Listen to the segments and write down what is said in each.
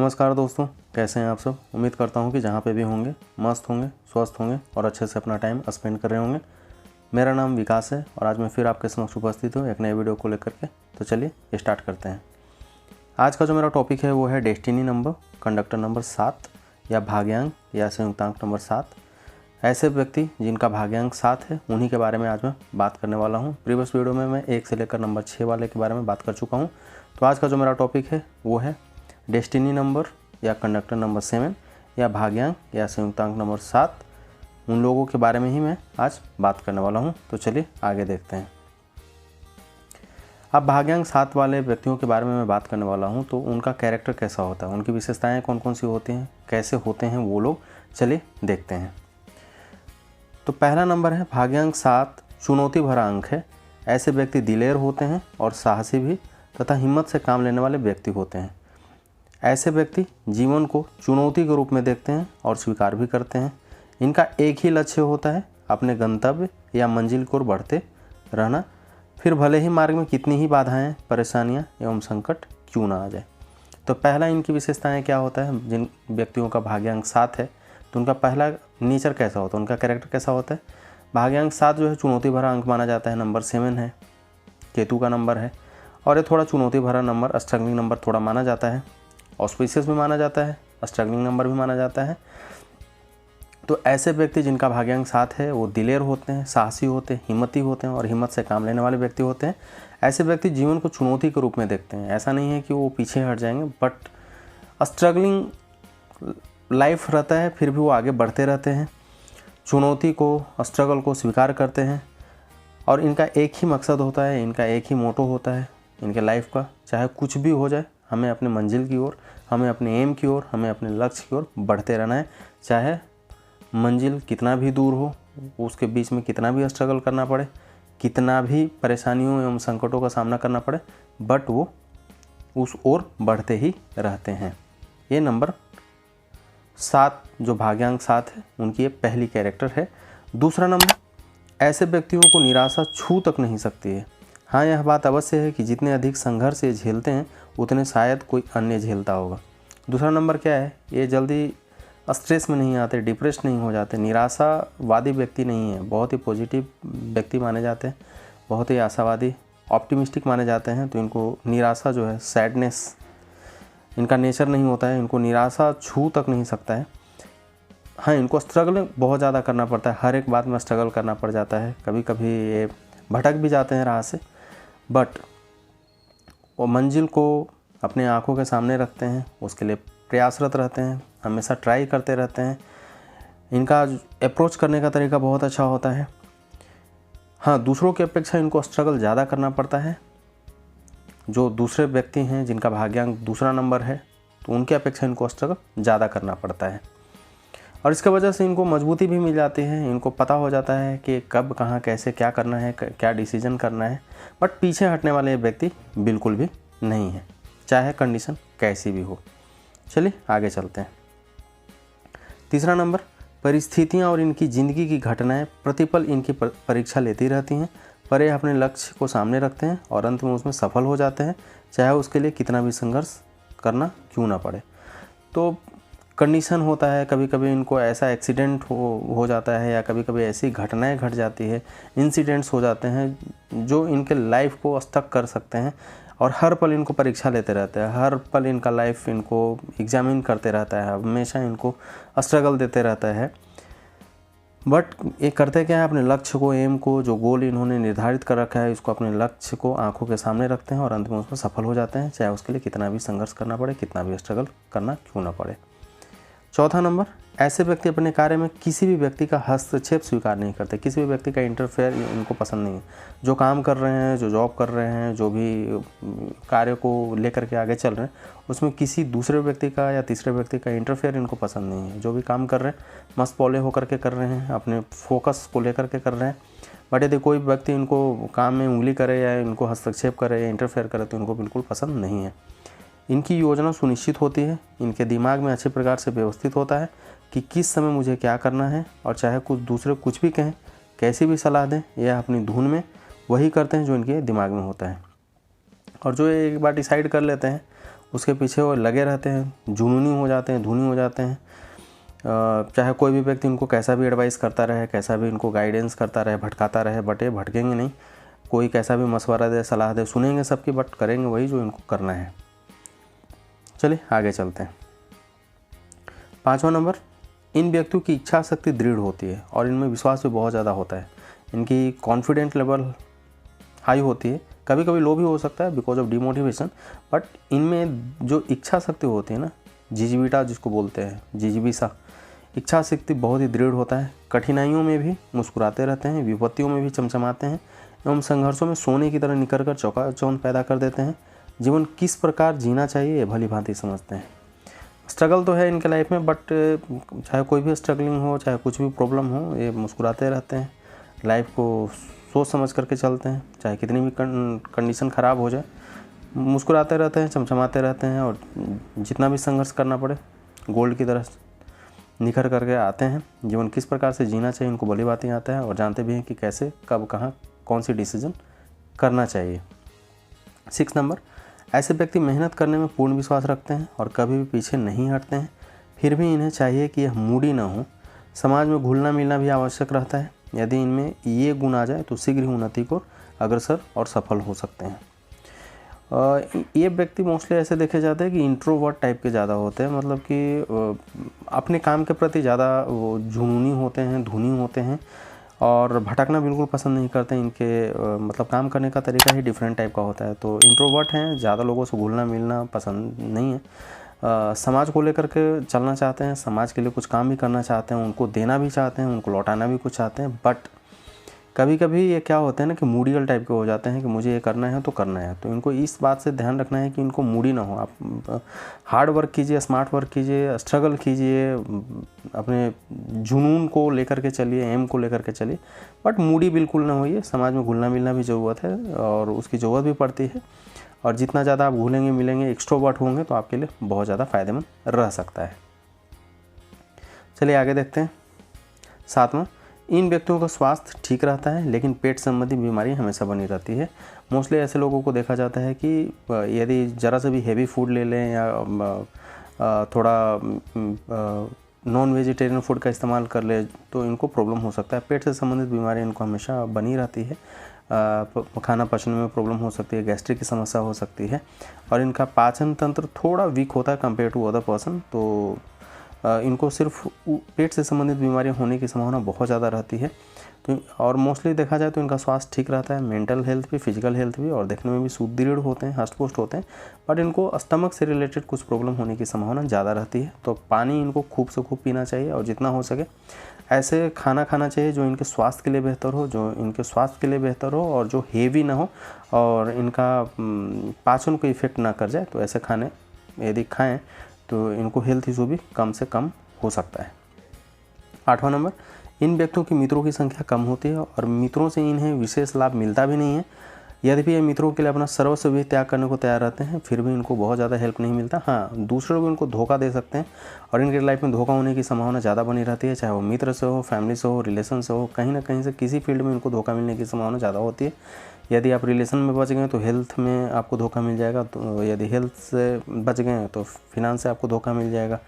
नमस्कार दोस्तों, कैसे हैं आप सब। उम्मीद करता हूं कि जहां पे भी होंगे मस्त होंगे, स्वस्थ होंगे और अच्छे से अपना टाइम स्पेंड कर रहे होंगे। मेरा नाम विकास है और आज मैं फिर आपके समक्ष उपस्थित हूं एक नए वीडियो को लेकर के। तो चलिए स्टार्ट करते हैं। आज का जो मेरा टॉपिक है वो है डेस्टिनी नंबर, कंडक्टर नंबर 7 या भाग्यांक या संयुक्तांक नंबर 7। ऐसे व्यक्ति जिनका भाग्यांक 7 है उन्हीं के बारे में आज मैं बात करने वाला हूँ। प्रीवियस वीडियो में मैं 1 से लेकर नंबर 6 वाले के बारे में बात कर चुका हूँ। तो आज का जो मेरा टॉपिक है वो है डेस्टिनी नंबर या कंडक्टर नंबर 7 या भाग्यांक या संयुक्तांक नंबर 7। उन लोगों के बारे में ही मैं आज बात करने वाला हूं। तो चलिए आगे देखते हैं। अब भाग्यांक 7 वाले व्यक्तियों के बारे में मैं बात करने वाला हूं। तो उनका कैरेक्टर कैसा होता है, उनकी विशेषताएं कौन कौन सी होती हैं, कैसे होते हैं वो लोग, चलिए देखते हैं। तो पहला नंबर है भाग्यांक 7, चुनौती भरा अंक है। ऐसे व्यक्ति दिलेर होते हैं और साहसी भी तथा हिम्मत से काम लेने वाले व्यक्ति होते हैं। ऐसे व्यक्ति जीवन को चुनौती के रूप में देखते हैं और स्वीकार भी करते हैं। इनका एक ही लक्ष्य होता है, अपने गंतव्य या मंजिल की ओर बढ़ते रहना, फिर भले ही मार्ग में कितनी ही बाधाएं, परेशानियां एवं संकट क्यों ना आ जाए। तो पहला इनकी विशेषताएं क्या होता है, जिन व्यक्तियों का भाग्यांक 7 है तो उनका पहला नेचर कैसा होता है, उनका कैरेक्टर कैसा होता है। भाग्यांक 7 जो है चुनौती भरा अंक माना जाता है। नंबर 7 है, केतु का नंबर है और ये थोड़ा चुनौती भरा नंबर, स्ट्रगलिंग नंबर थोड़ा माना जाता है। ऑस्पिशियस भी माना जाता है, स्ट्रगलिंग नंबर भी माना जाता है। तो ऐसे व्यक्ति जिनका भाग्यांक 7 है वो दिलेर होते हैं, साहसी होते हैं, हिम्मती होते हैं और हिम्मत से काम लेने वाले व्यक्ति होते हैं। ऐसे व्यक्ति जीवन को चुनौती के रूप में देखते हैं। ऐसा नहीं है कि वो पीछे हट जाएंगे, बट स्ट्रगलिंग लाइफ रहता है फिर भी वो आगे बढ़ते रहते हैं, चुनौती को, स्ट्रगल को स्वीकार करते हैं। और इनका एक ही मकसद होता है, इनका एक ही मोटो होता है इनके लाइफ का, चाहे कुछ भी हो जाए हमें अपने मंजिल की ओर, हमें अपने एम की ओर, हमें अपने लक्ष्य की ओर बढ़ते रहना है। चाहे मंजिल कितना भी दूर हो, उसके बीच में कितना भी स्ट्रगल करना पड़े, कितना भी परेशानियों एवं संकटों का सामना करना पड़े, बट वो उस ओर बढ़ते ही रहते हैं। ये नंबर 7 जो भाग्यांक 7 है उनकी ये पहली कैरेक्टर है। दूसरा नंबर, ऐसे व्यक्तियों को निराशा छू तक नहीं सकती है। हाँ, यह बात अवश्य है कि जितने अधिक संघर्ष ये झेलते हैं उतने शायद कोई अन्य झेलता होगा। दूसरा नंबर क्या है, ये जल्दी स्ट्रेस में नहीं आते, डिप्रेस नहीं हो जाते, निराशावादी व्यक्ति नहीं है, बहुत ही पॉजिटिव व्यक्ति माने जाते हैं, बहुत ही आशावादी, ऑप्टिमिस्टिक माने जाते हैं। तो इनको निराशा जो है, सैडनेस इनका नेचर नहीं होता है, इनको निराशा छू तक नहीं सकता है। हाँ, इनको स्ट्रगल बहुत ज़्यादा करना पड़ता है, हर एक बात में स्ट्रगल करना पड़ जाता है, कभी कभी ये भटक भी जाते हैं राह से, बट वो मंजिल को अपने आँखों के सामने रखते हैं, उसके लिए प्रयासरत रहते हैं, हमेशा ट्राई करते रहते हैं। इनका अप्रोच करने का तरीका बहुत अच्छा होता है। हाँ, दूसरों की अपेक्षा इनको स्ट्रगल ज़्यादा करना पड़ता है। जो दूसरे व्यक्ति हैं जिनका भाग्यांक दूसरा नंबर है तो उनकी अपेक्षा इनको स्ट्रगल ज़्यादा करना पड़ता है और इसकी वजह से इनको मजबूती भी मिल जाती है। इनको पता हो जाता है कि कब, कहाँ, कैसे, क्या करना है, क्या डिसीजन करना है। बट पीछे हटने वाले व्यक्ति बिल्कुल भी नहीं है, चाहे कंडीशन कैसी भी हो। चलिए आगे चलते हैं। तीसरा नंबर, परिस्थितियाँ और इनकी ज़िंदगी की घटनाएं प्रतिपल इनकी परीक्षा लेती रहती हैं, पर ये अपने लक्ष्य को सामने रखते हैं और अंत में उसमें सफल हो जाते हैं, चाहे उसके लिए कितना भी संघर्ष करना क्यों ना पड़े। तो कंडीशन होता है, कभी कभी इनको ऐसा एक्सीडेंट हो जाता है या कभी कभी ऐसी घटनाएं घट जाती है, इंसिडेंट्स हो जाते हैं जो इनके लाइफ को स्टक कर सकते हैं और हर पल इनको परीक्षा लेते रहते हैं, हर पल इनका लाइफ इनको एग्जामिन करते रहता है, हमेशा इनको स्ट्रगल देते रहता है। बट ये करते क्या है, अपने लक्ष्य को, एम को, जो गोल इन्होंने निर्धारित कर रखा है, इसको, अपने लक्ष्य को आंखों के सामने रखते हैं और अंत में उसमें सफल हो जाते हैं, चाहे उसके लिए कितना भी संघर्ष करना पड़े, कितना भी स्ट्रगल करना क्यों ना पड़े। चौथा नंबर, ऐसे व्यक्ति अपने कार्य में किसी भी व्यक्ति का हस्तक्षेप स्वीकार नहीं करते, किसी भी व्यक्ति का इंटरफेयर इनको पसंद नहीं है। जो काम कर रहे हैं, जो जॉब कर रहे हैं, जो भी कार्य को लेकर के आगे चल रहे हैं, उसमें किसी दूसरे व्यक्ति का या तीसरे व्यक्ति का इंटरफेयर इनको पसंद नहीं है। जो भी काम कर रहे हैं मस्त पौले होकर के कर रहे हैं, अपने फोकस को लेकर के कर रहे हैं। बट यदि कोई व्यक्ति इनको काम में उंगली करे या इनको हस्तक्षेप करे या इंटरफेयर करे तो इनको बिल्कुल पसंद नहीं है। इनकी योजना सुनिश्चित होती है, इनके दिमाग में अच्छे प्रकार से व्यवस्थित होता है कि किस समय मुझे क्या करना है, और चाहे कुछ दूसरे कुछ भी कहें, कैसी भी सलाह दें, यह अपनी धुन में वही करते हैं जो इनके दिमाग में होता है। और जो एक बार डिसाइड कर लेते हैं उसके पीछे वो लगे रहते हैं, जुनूनी हो जाते हैं, धूनी हो जाते हैं। चाहे कोई भी व्यक्ति इनको कैसा भी एडवाइस करता रहे, कैसा भी इनको गाइडेंस करता रहे, भटकाता रहे, बट ये भटकेंगे नहीं। कोई कैसा भी मशवरा दे, सलाह दे, सुनेंगे सबकी, बट करेंगे वही जो इनको करना है। चलिए आगे चलते हैं। 5वां नंबर, इन व्यक्तियों की इच्छा शक्ति दृढ़ होती है और इनमें विश्वास भी बहुत ज़्यादा होता है। इनकी कॉन्फिडेंट लेवल हाई होती है, कभी कभी लो भी हो सकता है बिकॉज ऑफ डिमोटिवेशन, बट इनमें जो इच्छा शक्ति होती है ना, जिजीविटा जिसको बोलते हैं, जिजीविसा, इच्छा शक्ति बहुत ही दृढ़ होता है। कठिनाइयों में भी मुस्कुराते रहते हैं, विपत्तियों में भी चमचमाते हैं एवं संघर्षों में सोने की तरह निकल कर चौकाचौंध पैदा कर देते हैं। जीवन किस प्रकार जीना चाहिए ये भली भांति समझते हैं। स्ट्रगल तो है इनके लाइफ में, बट चाहे कोई भी स्ट्रगलिंग हो, चाहे कुछ भी प्रॉब्लम हो, ये मुस्कुराते रहते हैं, लाइफ को सोच समझ करके चलते हैं। चाहे कितनी भी कंडीशन ख़राब हो जाए, मुस्कुराते रहते हैं, चमचमाते रहते हैं, और जितना भी संघर्ष करना पड़े गोल्ड की तरह निखर करके आते हैं। जीवन किस प्रकार से जीना चाहिए इनको भली बातें आता है और जानते भी हैं कि कैसे, कब, कहाँ, कौन सी डिसीजन करना चाहिए। 6 नंबर, ऐसे व्यक्ति मेहनत करने में पूर्ण विश्वास रखते हैं और कभी भी पीछे नहीं हटते हैं। फिर भी इन्हें चाहिए कि यह मूडी न हो। समाज में घुलना मिलना भी आवश्यक रहता है। यदि इनमें ये गुण आ जाए तो शीघ्र ही उन्नति को अग्रसर और सफल हो सकते हैं। ये व्यक्ति मोस्टली ऐसे देखे जाते हैं कि इंट्रोवर्ट टाइप के ज़्यादा होते हैं, मतलब कि अपने काम के प्रति ज़्यादा वो जुनूनी होते हैं, धुनी होते हैं और भटकना बिल्कुल पसंद नहीं करते। इनके मतलब काम करने का तरीका ही डिफरेंट टाइप का होता है। तो इंट्रोवर्ट हैं, ज़्यादा लोगों से घुलना मिलना पसंद नहीं है। समाज को लेकर के चलना चाहते हैं, समाज के लिए कुछ काम भी करना चाहते हैं, उनको देना भी चाहते हैं, उनको लौटाना भी कुछ चाहते हैं। बट कभी कभी ये क्या होते हैं ना कि मूडियल टाइप के हो जाते हैं कि मुझे ये करना है तो करना है। तो इनको इस बात से ध्यान रखना है कि इनको मूडी ना हो। आप हार्ड वर्क कीजिए, स्मार्ट वर्क कीजिए, स्ट्रगल कीजिए, अपने जुनून को लेकर के चलिए, एम को लेकर के चलिए, बट मूडी बिल्कुल ना होइए। समाज में घुलना मिलना भी ज़रूरत है और उसकी ज़रूरत भी पड़ती है, और जितना ज़्यादा आप घुलेंगे मिलेंगे, एक्सट्रोवर्ट होंगे, तो आपके लिए बहुत ज़्यादा फ़ायदेमंद रह सकता है। चलिए आगे देखते हैं। 7वां, इन व्यक्तियों का स्वास्थ्य ठीक रहता है लेकिन पेट संबंधी बीमारी हमेशा बनी रहती है। मोस्टली ऐसे लोगों को देखा जाता है कि यदि ज़रा से भी हेवी फूड ले लें या थोड़ा नॉन वेजिटेरियन फूड का इस्तेमाल कर ले तो इनको प्रॉब्लम हो सकता है। पेट से संबंधित बीमारी इनको हमेशा बनी रहती है। खाना पचने में प्रॉब्लम हो सकती है, गैस्ट्रिक की समस्या हो सकती है, और इनका पाचन तंत्र थोड़ा वीक होता है कंपेयर टू अदर पर्सन। तो इनको सिर्फ पेट से संबंधित बीमारियां होने की संभावना बहुत ज़्यादा रहती है। तो और मोस्टली देखा जाए तो इनका स्वास्थ्य ठीक रहता है, मेंटल हेल्थ भी, फिजिकल हेल्थ भी, और देखने में भी सुदृढ़ होते हैं, हष्ट-पुष्ट होते हैं। बट इनको स्टमक से रिलेटेड कुछ प्रॉब्लम होने की संभावना ज़्यादा रहती है। तो पानी इनको खूब से खूब पीना चाहिए और जितना हो सके ऐसे खाना खाना चाहिए जो इनके स्वास्थ्य के लिए बेहतर हो, जो इनके स्वास्थ्य के लिए बेहतर हो और जो हेवी ना हो और इनका पाचन को इफेक्ट ना कर जाए। तो ऐसे खाने यदि खाएँ तो इनको हेल्थ इशू भी कम से कम हो सकता है। 8वां नंबर, इन व्यक्तियों की मित्रों की संख्या कम होती है और मित्रों से इन्हें विशेष लाभ मिलता भी नहीं है। यद्यपि ये मित्रों के लिए अपना सर्वस्व भी त्याग करने को तैयार रहते हैं, फिर भी इनको बहुत ज़्यादा हेल्प नहीं मिलता। हाँ, दूसरे लोग इनको धोखा दे सकते हैं और इनके लाइफ में धोखा होने की संभावना ज़्यादा बनी रहती है, चाहे वो मित्र से हो, फैमिली से हो, रिलेशन से हो, कहीं ना कहीं से किसी फील्ड में इनको धोखा मिलने की संभावना ज़्यादा होती है। यदि आप रिलेशन में बच गए तो हेल्थ में आपको धोखा मिल जाएगा, तो यदि हेल्थ से बच गए तो फिनांस से आपको धोखा मिल जाएगा।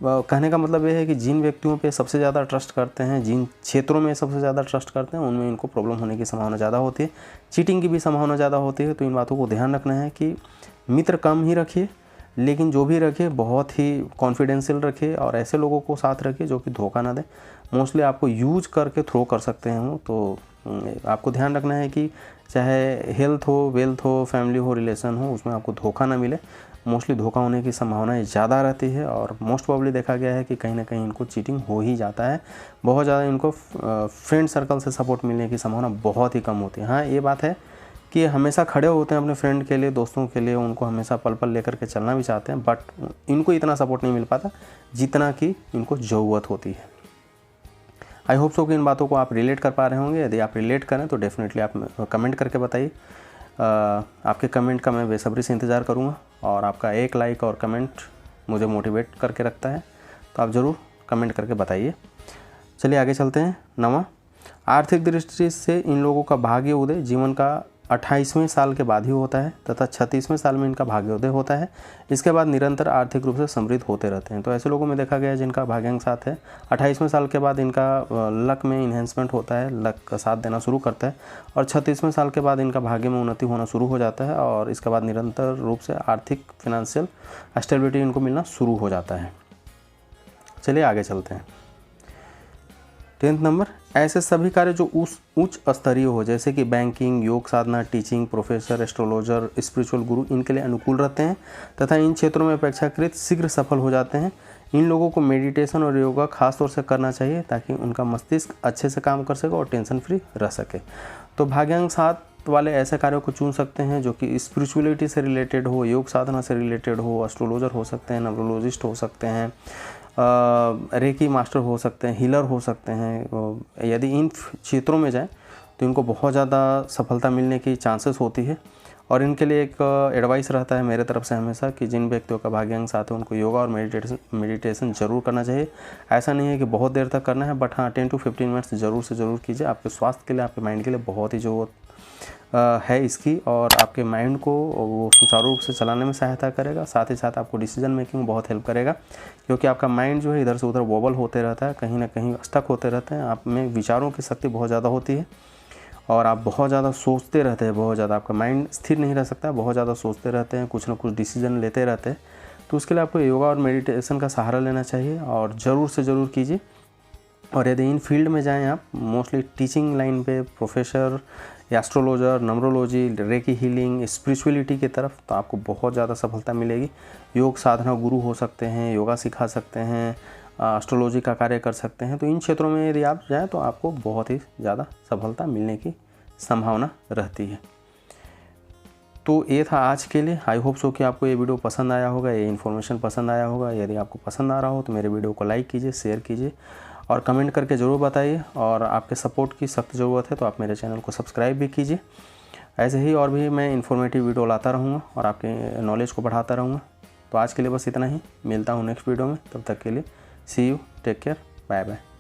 कहने का मतलब ये है कि जिन व्यक्तियों पे सबसे ज़्यादा ट्रस्ट करते हैं, जिन क्षेत्रों में सबसे ज़्यादा ट्रस्ट करते हैं, उनमें इनको प्रॉब्लम होने की संभावना ज़्यादा होती है, चीटिंग की भी संभावना ज़्यादा होती है। तो इन बातों को ध्यान रखना है कि मित्र कम ही रखिए, लेकिन जो भी रखिए बहुत ही कॉन्फिडेंशियल रखिए और ऐसे लोगों को साथ रखिए जो कि धोखा ना दें। मोस्टली आपको यूज करके थ्रो कर सकते हैं वो। तो आपको ध्यान रखना है कि चाहे हेल्थ हो, वेल्थ हो, फैमिली हो, रिलेशन हो, उसमें आपको धोखा ना मिले। मोस्टली धोखा होने की संभावनाएं ज़्यादा रहती है और मोस्ट प्रॉब्ली देखा गया है कि कहीं ना कहीं इनको चीटिंग हो ही जाता है। बहुत ज़्यादा इनको फ्रेंड सर्कल से सपोर्ट मिलने की संभावना बहुत ही कम होती है। हाँ, ये बात है कि हमेशा खड़े होते हैं अपने फ्रेंड के लिए, दोस्तों के लिए, उनको हमेशा पल पल लेकर के चलना भी चाहते हैं, बट इनको इतना सपोर्ट नहीं मिल पाता जितना कि इनको ज़रूरत होती है। आई होप सो कि इन बातों को आप रिलेट कर पा रहे होंगे। यदि आप रिलेट करें तो डेफिनेटली आप कमेंट करके बताइए। आपके कमेंट का मैं बेसब्री से इंतज़ार करूँगा और आपका एक लाइक और कमेंट मुझे मोटिवेट करके रखता है, तो आप ज़रूर कमेंट करके बताइए। चलिए आगे चलते हैं। 9वां, आर्थिक दृष्टि से इन लोगों का भाग्य उदय जीवन का 28वें साल के बाद ही होता है तथा 36वें साल में इनका भाग्योदय होता है। इसके बाद निरंतर आर्थिक रूप से समृद्ध होते रहते हैं। तो ऐसे लोगों में देखा गया है जिनका भाग्यांक 7 है, 28वें साल के बाद इनका लक में इन्हेंसमेंट होता है, लक का साथ देना शुरू करता है और 36वें साल के बाद इनका भाग्य में उन्नति होना शुरू हो जाता है और इसके बाद निरंतर रूप से आर्थिक फाइनेंशियल स्टेबिलिटी इनको मिलना शुरू हो जाता है। चलिए आगे चलते हैं। 10th नंबर, ऐसे सभी कार्य जो उच्च स्तरीय हो, जैसे कि बैंकिंग, योग साधना, टीचिंग, प्रोफेसर, एस्ट्रोलॉजर, स्पिरिचुअल गुरु, इनके लिए अनुकूल रहते हैं तथा इन क्षेत्रों में अपेक्षाकृत शीघ्र सफल हो जाते हैं। इन लोगों को मेडिटेशन और योगा खास तौर से करना चाहिए ताकि उनका मस्तिष्क अच्छे से काम कर सके और टेंशन फ्री रह सके। तो भाग्यांक 7 वाले ऐसे कार्यों को चुन सकते हैं जो कि स्पिरिचुअलिटी से रिलेटेड हो, योग साधना से रिलेटेड हो, एस्ट्रोलॉजर हो सकते हैं, न्यूरोलॉजिस्ट हो सकते हैं, रेकी मास्टर हो सकते हैं, हीलर हो सकते हैं। यदि इन क्षेत्रों में जाएं तो इनको बहुत ज़्यादा सफलता मिलने की चांसेस होती है। और इनके लिए एक एडवाइस रहता है मेरे तरफ से हमेशा कि जिन व्यक्तियों का भाग्यांक 7 है उनको योगा और मेडिटेशन ज़रूर करना चाहिए। ऐसा नहीं है कि बहुत देर तक करना है, बट हाँ 10 to 15 मिनट्स ज़रूर से ज़रूर कीजिए। आपके स्वास्थ्य के लिए, आपके माइंड के लिए बहुत ही ज़रूरत है इसकी और आपके माइंड को वो सुचारू रूप से चलाने में सहायता करेगा। साथ ही साथ आपको डिसीजन मेकिंग में बहुत हेल्प करेगा, क्योंकि आपका माइंड जो है इधर से उधर वॉबल होते रहता है, कहीं ना कहीं स्टक होते रहते हैं। आप में विचारों की शक्ति बहुत ज़्यादा होती है और आप बहुत ज़्यादा सोचते रहते हैं, बहुत ज़्यादा आपका माइंड स्थिर नहीं रह सकता, बहुत ज़्यादा सोचते रहते हैं, कुछ ना कुछ डिसीजन लेते रहते हैं। तो उसके लिए आपको योगा और मेडिटेशन का सहारा लेना चाहिए और ज़रूर से ज़रूर कीजिए। और यदि इन फील्ड में जाएं आप, मोस्टली टीचिंग लाइन पे, professor, astrologer, numerology, recce healing, spirituality की तरफ, तो आपको बहुत ज़्यादा सफलता मिलेगी। योग साधना गुरु हो सकते हैं, योगा सिखा सकते हैं, एस्ट्रोलॉजी का कार्य कर सकते हैं। तो इन क्षेत्रों में यदि आप जाएँ तो आपको बहुत ही ज़्यादा सफलता मिलने की संभावना रहती है। तो ये था आज के लिए। आई होप सो कि आपको ये वीडियो पसंद आया होगा, ये इन्फॉर्मेशन पसंद आया होगा। यदि आपको पसंद आ रहा हो तो मेरे वीडियो को लाइक कीजिए, शेयर कीजिए और कमेंट करके ज़रूर बताइए। और आपके सपोर्ट की सख्त ज़रूरत है तो आप मेरे चैनल को सब्सक्राइब भी कीजिए। ऐसे ही और भी मैं इन्फॉर्मेटिव वीडियो लाता रहूँगा और आपके नॉलेज को बढ़ाता रहूँगा। तो आज के लिए बस इतना ही, मिलता हूँ नेक्स्ट वीडियो में। तब तक के लिए see you, take care, bye bye.